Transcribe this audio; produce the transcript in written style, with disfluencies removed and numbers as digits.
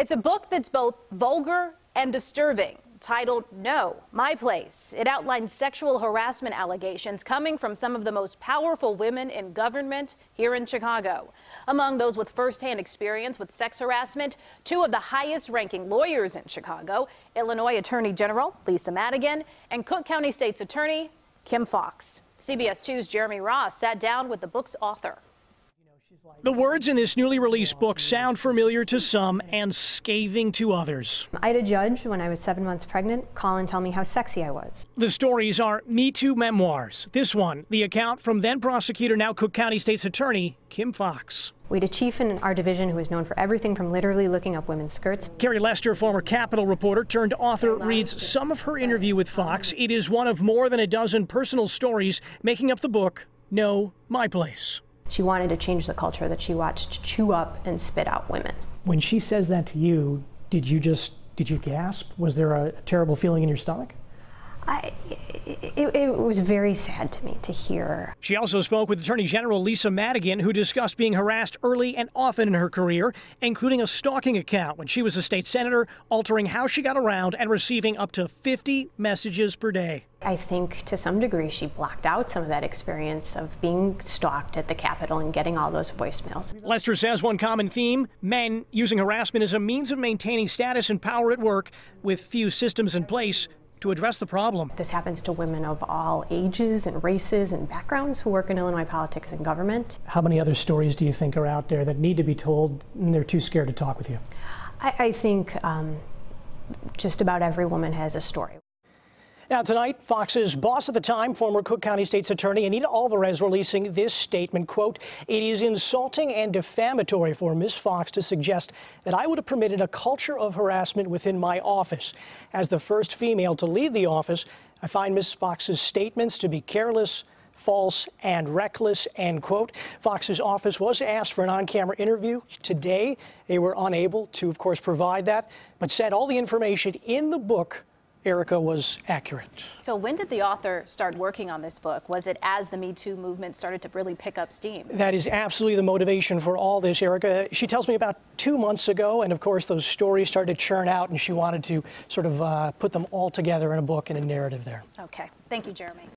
It's a book that's both vulgar and disturbing, titled No, My Place. It outlines sexual harassment allegations coming from some of the most powerful women in government here in Chicago. Among those with firsthand experience with sex harassment, two of the highest-ranking lawyers in Chicago, Illinois Attorney General Lisa Madigan and Cook County State's Attorney Kim Foxx. CBS 2's Jeremy Ross sat down with the book's author. The words in this newly released book sound familiar to some and scathing to others. I had a judge when I was 7 months pregnant call and tell me how sexy I was. The stories are Me Too memoirs. This one, the account from then prosecutor, now Cook County State's Attorney Kim Foxx. We had a chief in our division who was known for everything from literally looking up women's skirts. Kerry Lester, former Capitol reporter turned author, reads some of her interview with Foxx. It is one of more than a dozen personal stories making up the book, No, My Place. She wanted to change the culture that she watched chew up and spit out women. When she says that to you, did you gasp? Was there a terrible feeling in your stomach? It was very sad to me to hear. She also spoke with Attorney General Lisa Madigan, who discussed being harassed early and often in her career, including a stalking account when she was a state senator, altering how she got around and receiving up to 50 messages per day. I think to some degree she blocked out some of that experience of being stalked at the Capitol and getting all those voicemails. Lester says one common theme, men using harassment as a means of maintaining status and power at work with few systems in place to address the problem. This happens to women of all ages and races and backgrounds who work in Illinois politics and government. How many other stories do you think are out there that need to be told and they're too scared to talk with you? I think just about every woman has a story. Now tonight, Fox's boss at the time, former Cook County State's Attorney Anita Alvarez, releasing this statement, quote, "It is insulting and defamatory for Ms. Foxx to suggest that I would have permitted a culture of harassment within my office. As the first female to leave the office, I find Ms. Fox's statements to be careless, false, and reckless," end quote. Fox's office was asked for an on-camera interview today. They were unable to, of course, provide that, but said all the information in the book, Erica, was accurate. So when did the author start working on this book? Was it as the Me Too movement started to really pick up steam? That is absolutely the motivation for all this, Erica. She tells me about 2 months ago, and of course those stories started to churn out, and she wanted to sort of put them all together in a book and a narrative there. Okay. Thank you, Jeremy.